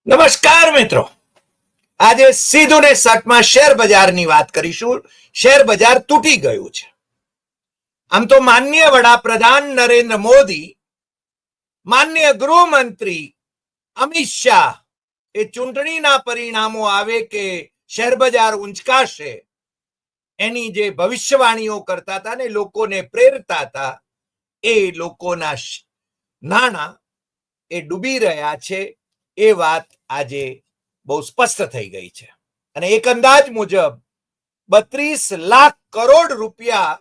નમસ્કાર મિત્રો, આજે સીધું ને સટમાં શેર બજારની વાત કરીશું. શેર બજાર તૂટી ગયું છે. આમ તો માનનીય વડાપ્રધાન નરેન્દ્ર મોદી, માનનીય ગૃહમંત્રી અમિત શાહ એ ચૂંટણીના પરિણામો આવે કે શેર બજાર ઊંચકાશે એની જે ભવિષ્યવાણીઓ કરતા હતા ને લોકોને પ્રેરતા હતા, એ લોકોના નાણાં એ ડૂબી રહ્યા છે. એ વાત આજે બહુ સ્પષ્ટ થઈ ગઈ છે અને એક અંદાજ મુજબ 32 લાખ કરોડ રૂપિયા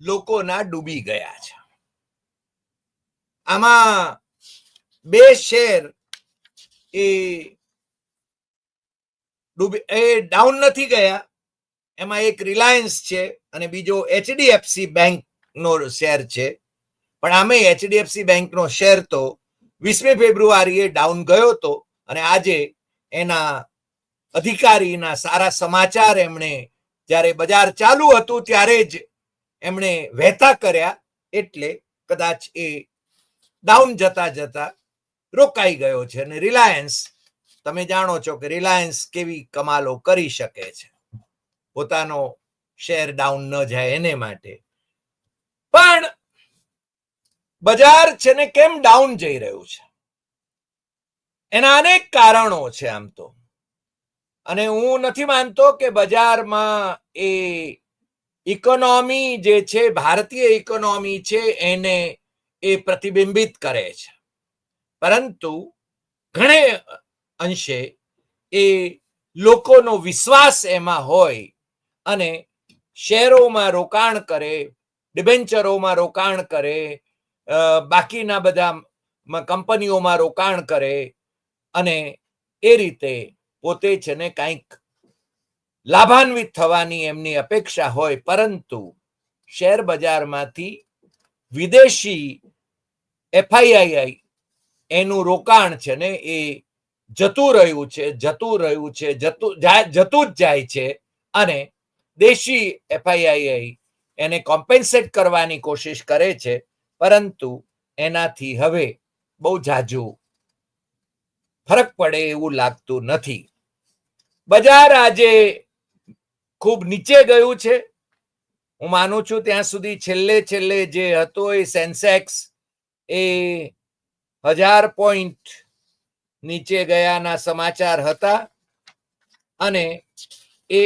લોકોના ડૂબી ગયા છે. આમાં બે શેર એ ડાઉન નથી ગયા. એમાં એક રિલાયન્સ છે અને બીજો એચડીએફસી બેંક નો શેર છે. પણ આમે એચડીએફસી બેંક નો શેર તો 20મી ફેબ્રુઆરીએ ડાઉન ગયો હતો અને આજે એના અધિકારીના સારા સમાચાર એમણે જ્યારે બજાર ચાલુ હતું ત્યારે જ એમણે વહેતા કર્યા, એટલે કદાચ એ ડાઉન જતા જતા રોકાઈ ગયો છે. અને રિલાયન્સ, તમે જાણો છો કે રિલાયન્સ કેવી કમાલો કરી શકે છે પોતાનો શેર ડાઉન ન જાય એને માટે. પણ બજાર છે ને કેમ ડાઉન જઈ રહ્યું છે એના અનેક કારણો છે આમ તો. અને હું નથી માનતો કે બજારમાં એ ઇકોનોમી જે છે, ભારતીય ઇકોનોમી છે, એને એ પ્રતિબિંબિત કરે છે, પરંતુ ઘણે અંશે એ લોકોનો વિશ્વાસ એમાં હોય અને શેરોમાં રોકાણ કરે, ડિબેન્ચરોમાં રોકાણ કરે, બાકીના બધા કંપનીઓમાં રોકાણ કરે અને એ રીતે પોતે છે ને કંઈક લાભાન્વિત થવાની એમની અપેક્ષા હોય. પરંતુ શેર બજારમાંથી વિદેશી એફઆઈઆઈ એનું રોકાણ છે ને એ જતું જ જાય છે અને દેશી એફઆઈઆઈ એને કોમ્પેન્સેટ કરવાની કોશિશ કરે છે, પરંતુ એનાથી હવે બહુ ઝાઝું ફરક પડે એવું લાગતું નથી. બજાર આજે ખૂબ નીચે ગયું છે. હું માનું છું ત્યાં સુધી છેલ્લે જે હતો એ સેન્સેક્સ એ 1000 પોઈન્ટ નીચે ગયાના સમાચાર હતા અને એ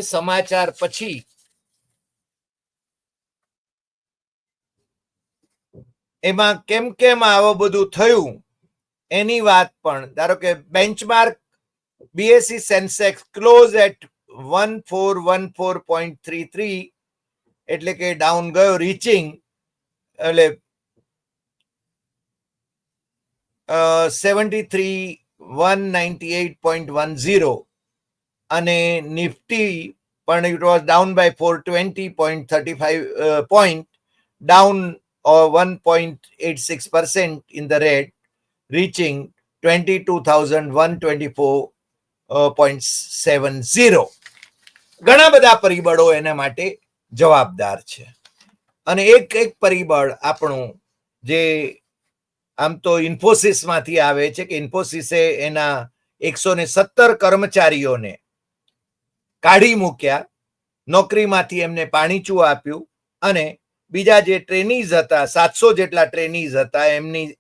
સમાચાર પછી એમાં કેમ આવું બધું થયું એની વાત પણ, ધારો કે benchmark BSE Sensex close at 1414.33 એટલે કે ડાઉન ગયો, રીચિંગ એટલે 73,198.10 અને નિફ્ટી પણ it was down by 420.35 point, down 1.86% in the red, reaching 22,124.70. ઘણા બધા પરિબળો એના માટે જવાબદાર છે અને એક પરિબળ આપણું જે આમ તો ઇન્ફોસિસ માંથી આવે છે કે ઇન્ફોસિસે એના 117 કર્મચારીઓને કાઢી મૂક્યા, નોકરીમાંથી એમને પાણીચું આપ્યું અને બીજા જે ટ્રેનીઝ હતા, 700 જેટલા ટ્રેનીઝ હતા, એમની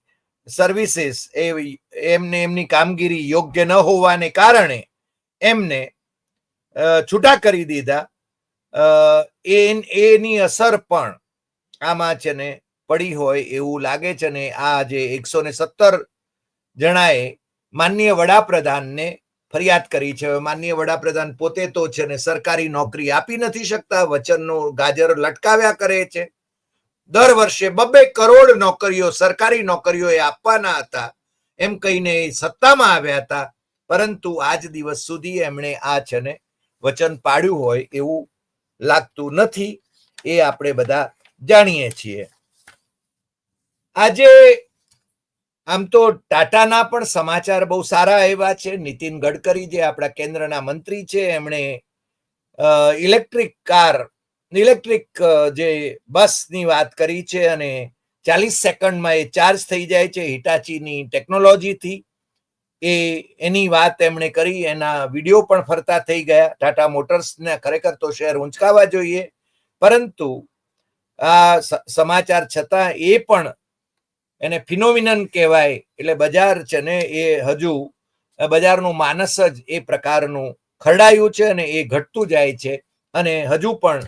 સર્વિસીસ એમની કામગીરી યોગ્ય ન હોવાને કારણે એમને છૂટા કરી દીધા. એની અસર પણ આમાં છે ને પડી હોય એવું લાગે છે. ને આ જે 117 જણાએ માનનીય વડાપ્રધાનને ફરિયાદ કરી છે. માનનીય વડાપ્રધાન પોતે તો છે ને સરકારી નોકરી આપી નથી શકતા, વચનનો ગાજર લટકાવ્યા કરે છે. દર વર્ષે 2 કરોડ નોકરીઓ, સરકારી નોકરીઓ એ આપવાના હતા એમ કહીને સત્તામાં આવ્યા હતા, પરંતુ આજ દિવસ સુધી એમણે આ છે ને વચન પાડ્યું હોય એવું લાગતું નથી. એ આપણે બધા જાણીએ છીએ. આજે આમ તો ટાટાના પણ સમાચાર બહુ સારા આવ્યા છે. નીતિન ગડકરી જે આપણા કેન્દ્રના મંત્રી છે, એમણે ઇલેક્ટ્રિક જે બસની વાત કરી છે અને 40 સેકન્ડમાં એ ચાર્જ થઈ જાય છે હિટાચીની ટેકનોલોજીથી. એની વાત એમણે કરી, એના વિડીયો પણ ફરતા થઈ ગયા. ટાટા મોટર્સને ખરેખર તો શેર ઊંચકાવા જોઈએ, પરંતુ આ સમાચાર છતાં એ પણ એને ફિનોમિનન કહેવાય. એટલે બજાર છે ને એ હજુ બજારનું માનસ જ એ પ્રકારનું ખરડાયું છે અને એ ઘટતું જાય છે. અને હજુ પણ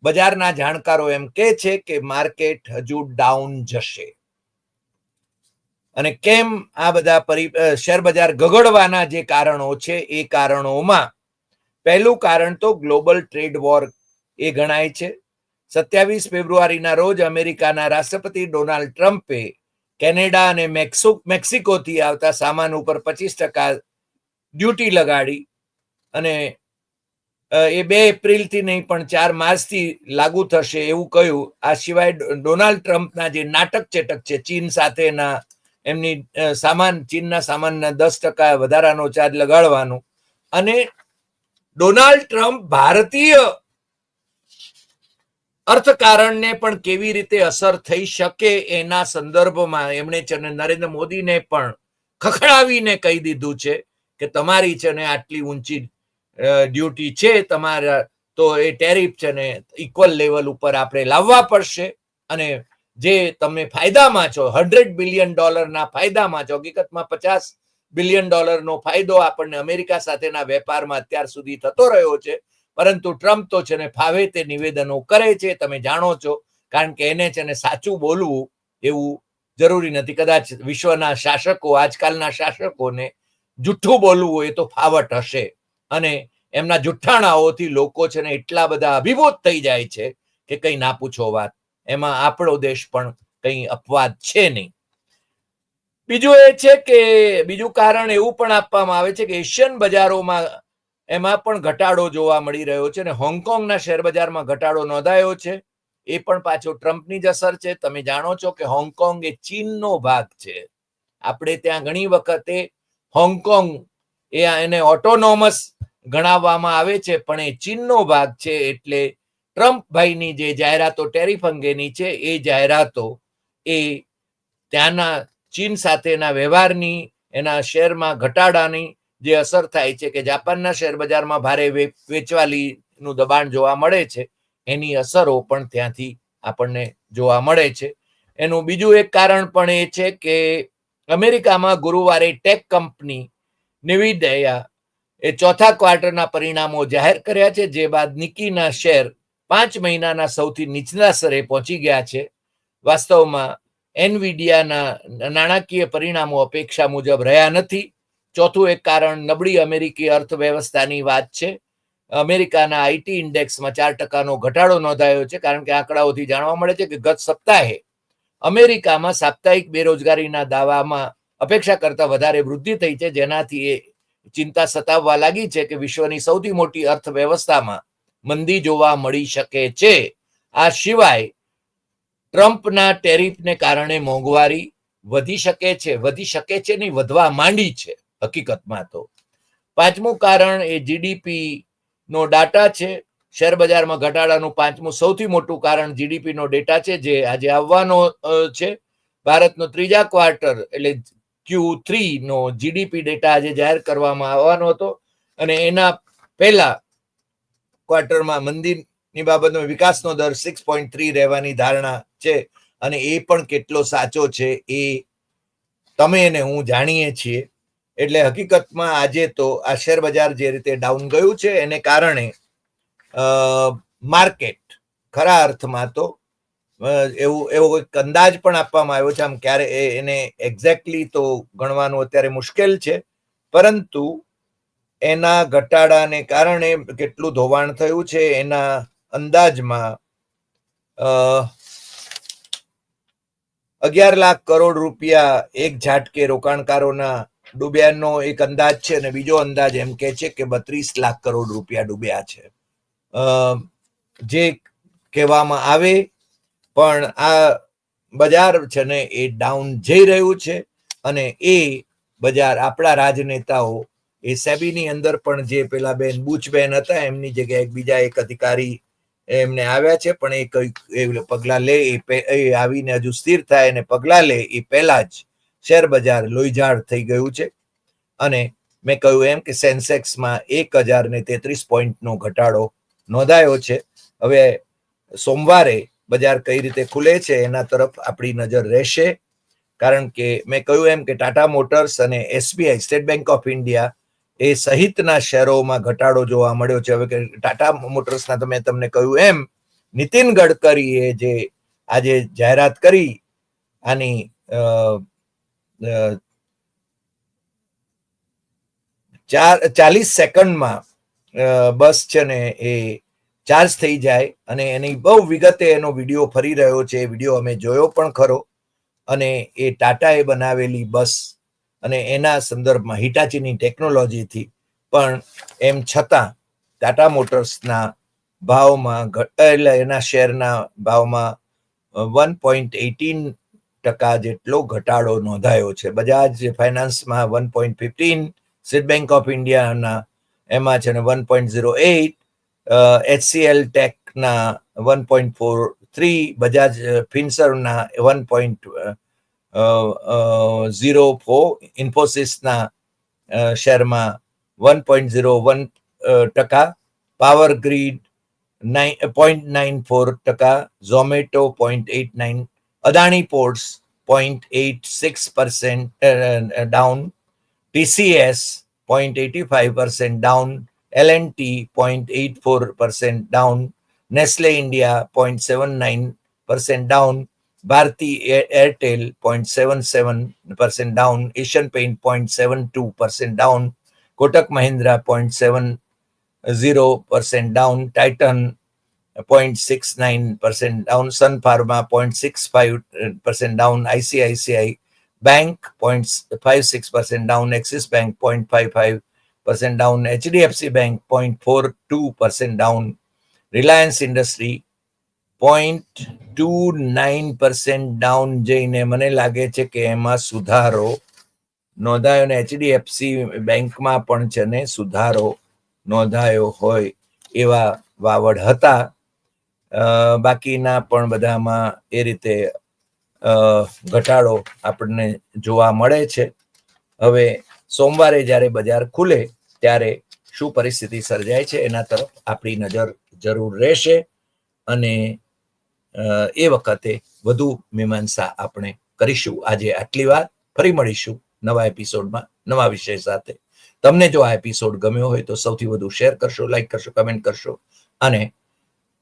બજારના જાણકારો એમ કહે છે કે માર્કેટ હજુ ડાઉન જશે. અને કેમ આ બધા શેર બજાર ગગડવાના જે કારણો છે, એ કારણોમાં પહેલું કારણ તો ગ્લોબલ ટ્રેડ વોર એ ગણાય છે. 27 ફેબ્રુઆરીના રોજ અમેરિકાના રાષ્ટ્રપતિ ડોનાલ્ડ ટ્રમ્પે કેનેડા અને મેક્સિકોથી આવતા સામાન ઉપર 25% ડ્યુટી લગાડી અને એ 2 એપ્રિલથી નહીં પણ 4 માર્ચથી લાગુ થશે એવું કહ્યું. આ સિવાય ડોનાલ્ડ ટ્રમ્પના જે નાટક ચેટક છે, ચીન સાથેના એમની ચીનના સામાનના 10% વધારાનો ચાર્જ લગાડવાનો, અને ડોનાલ્ડ ટ્રમ્પ ભારતીય અર્થકારણને પણ કેવી રીતે અસર થઈ શકે એના સંદર્ભમાં એમણે છે ને નરેન્દ્ર મોદીને પણ ખખડાવીને કહી દીધું છે કે તમારી છે ને આટલી ઊંચી ડ્યુટી છે તમારા, તો એ ટેરિફ છે ને ઇક્વલ લેવલ ઉપર આપણે લાવવા પડશે. અને જે તમે ફાયદામાં છો, $100 બિલિયન ફાયદામાં છો, હકીકતમાં $50 બિલિયન ફાયદો આપણને અમેરિકા સાથેના વેપારમાં અત્યાર સુધી થતો રહ્યો છે. પરંતુ ટ્રમ્પ તો છે ને ફાવે તે નિવેદનો કરે છે, તમે જાણો છો, કારણ કે એને છે ને સાચું બોલવું એવું જરૂરી નથી. કદાચ વિશ્વના શાસકો, આજકાલના શાસકોને જુઠ્ઠું બોલવું એ તો ફાવટ હશે, અને એમના જુઠ્ઠાણાઓથી લોકો છે ને એટલા બધા અભિભૂત થઈ જાય છે કે કંઈ ના પૂછો વાત. એમાં આપણો દેશ પણ કંઈ અપવાદ છે નહીં. બીજું એ છે કે બીજું કારણ એવું પણ આપવામાં આવે છે કે એશિયન બજારોમાં એમાં પણ ઘટાડો જોવા મળી રહ્યો છે, અને હોંગકોંગના શેર બજારમાં ઘટાડો નોંધાયો છે. એ પણ પાછો ટ્રમ્પની જ અસર છે. તમે જાણો છો કે હોંગકોંગ એ ચીનનો ભાગ છે. આપણે ત્યાં ઘણી વખતે હોંગકોંગ એને ઓટોનોમસ ગણાવવામાં આવે છે, પણ એ ચીનનો ભાગ છે. એટલે ટ્રમ્પ ભાઈની જે જાહેરાતો ટેરિફ અંગેની છે, એ જાહેરાતો એ ત્યાંના ચીન સાથેના વ્યવહારની, એના શેરમાં ઘટાડાની જે અસર થાય છે, કે જાપાનના શેર બજારમાં ભારે વેચવાલીનું દબાણ જોવા મળે છે, એની અસરો પણ ત્યાંથી આપણને જોવા મળે છે. એનું બીજું એક કારણ પણ એ છે કે અમેરિકામાં ગુરુવારે ટેક કંપની નેવિડિયા એ ચોથા ક્વાર્ટરના પરિણામો જાહેર કર્યા છે, જે બાદ નિકીના શેર 5 મહિનાના સૌથી નીચલા સ્તરે પહોંચી ગયા છે. વાસ્તવમાં એનવીડિયાના નાણાકીય પરિણામો અપેક્ષા મુજબ રહ્યા નથી. ચોથું એક કારણ નબળી અમેરિકી અર્થવ્યવસ્થાની વાત છે. અમેરિકાના આઈટી ઇન્ડેક્સમાં 4%નો ઘટાડો નોંધાયો છે, કારણ કે આંકડાઓથી જાણવા મળે છે કે ગત સપ્તાહે અમેરિકામાં સાપ્તાહિક બેરોજગારીના દાવામાં અપેક્ષા કરતા વધારે વૃદ્ધિ થઈ છે, જેનાથી એ ચિંતા સતાવવા લાગી છે કે વિશ્વની સૌથી મોટી અર્થવ્યવસ્થામાં મંદી જોવા મળી શકે છે. આ સિવાય ટ્રમ્પના ટેરિફને કારણે મોંઘવારી વધી શકે છે નહીં, વધવા માંડી છે હકીકતમાં તો. પાંચમું કારણ એ જીડીપી નો ડાટા છે. શેર બજારમાં ઘટાડાનું પાંચમું સૌથી મોટું કારણ જીડીપી નો ડેટા છે, જે આજે આવવાનો છે. ભારતનો ત્રીજા ક્વાર્ટર એટલે Q3 નો જીડીપી ડેટા આજે જાહેર કરવામાં આવવાનો હતો, અને એના પહેલા ક્વાર્ટરમાં મંદીની બાબતનો વિકાસનો દર 6.3 રહેવાની ધારણા છે. અને એ પણ કેટલો સાચો છે એ તમે અને હું જાણીએ છીએ. એટલે હકીકતમાં આજે તો આ શેર બજાર જે રીતે ડાઉન ગયું છે, એને કારણે માર્કેટ ખરા અર્થમાં તો એવો એક અંદાજ પણ આપવામાં આવ્યો છે. આમ ક્યારે એને એક્ઝેક્ટલી તો ગણવાનું અત્યારે મુશ્કેલ છે, પરંતુ એના ઘટાડાને કારણે કેટલું ધોવાણ થયું છે એના અંદાજમાં 11 લાખ કરોડ રૂપિયા એક ઝાટકે રોકાણકારોના ડૂબ્યાનો એક અંદાજ છે, અને બીજો અંદાજ એમ કે છે કે 32 લાખ કરોડ રૂપિયા ડૂબ્યા છે. જે કહેવામાં આવે, પણ આ બજાર છે ને એ ડાઉન જઈ રહ્યું છે, અને એ બજાર આપણા રાજનેતાઓ એ સેબીની અંદર પણ જે પેલા બેન બુચબેન હતા, એમની જગ્યાએ બીજા એક અધિકારી એમને આવ્યા છે, પણ એ કઈ પગલા લે એ આવીને હજુ સ્થિર થાય અને પગલા લે એ પહેલા જ શેર બજાર લોહીઝાડ થઈ ગયું છે. અને મેં કહ્યું એમ કે સેન્સેક્સમાં 1033 પોઈન્ટનો ઘટાડો નોંધાયો છે. હવે સોમવારે બજાર કઈ રીતે ખુલે છે એના તરફ આપણી નજર રહેશે, કારણ કે મેં કહ્યું એમ કે ટાટા મોટર્સ અને SBI State Bank of India એ સહિતના શેરોમાં ઘટાડો જોવા મળ્યો છે. હવે ટાટા મોટર્સના તો મેં તમને કહ્યું એમ નીતિન ગડકરીએ જે આજે જાહેરાત કરી આની 40 સેકન્ડમાં બસ છે ને એ ચાર્જ થઈ જાય, અને એની બહુ વિગતે એનો વિડીયો ફરી રહ્યો છે. એ વિડીયો અમે જોયો પણ ખરો, અને એ ટાટાએ બનાવેલી બસ અને એના સંદર્ભમાં હિટાચીની ટેકનોલોજીથી પણ એમ છતાં ટાટા મોટર્સના ભાવમાં એટલે એના શેરના ભાવમાં 1.18% જેટલો ઘટાડો નોંધાયો છે. બજાજ ફાઇનાન્સમાં 1.15, સ્ટેટ બેંક ઓફ ઇન્ડિયાના એમાં છે ને 1.08, HCL ટેકના 1.43, બજાજ ફિનસર્વના 1.04, ઇન્ફોસિસના શેરમાં 1.01%, Power Grid 0.94%, Zomato 0.89%, Adani Ports 0.86% down, TCS 0.85% down, L&T 0.84% down, Nestle India 0.79% down, Bharti Airtel 0.77% down, Asian Paint 0.72% down, Kotak Mahindra 0.70% down, Titan 0.69% down, Sun Pharma 0.65% down, ICICI bank 0.56% down, Axis Bank 0.55% down, HDFC bank 0.42% down, Reliance Industry 0.29% down જઈને મને લાગે છે કે એમાં સુધારો નોંધાયો, અને HDFC બેંકમાં પણ છે ને સુધારો નોંધાયો હોય એવા વાવડ હતા. બાકીના પણ બધામાં એ રીતે ઘટાડો આપણને જોવા મળે છે. હવે સોમવારે જ્યારે બજાર ખુલે ત્યારે શું પરિસ્થિતિ સર્જાય છે એના તરફ આપણી નજર જરૂર રહેશે, અને એ વખતે વધુ મીમાંસા આપણે કરીશું. આજે આટલી વાત, ફરી મળીશું નવા એપિસોડમાં નવા વિષય સાથે. તમને જો આ એપિસોડ ગમ્યો હોય તો સૌથી વધુ શેર કરશો, લાઈક કરશો, કમેન્ટ કરશો, અને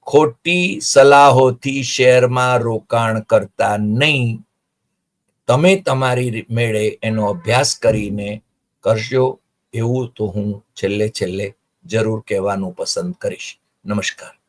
ખોટી સલાહોથી શેરમાં રોકાણ કરતા નહીં. તમે તમારી મેળે એનો અભ્યાસ કરીને કરશો એવું તો હું છેલ્લે જરૂર કહેવાનું પસંદ કરીશ. નમસ્કાર.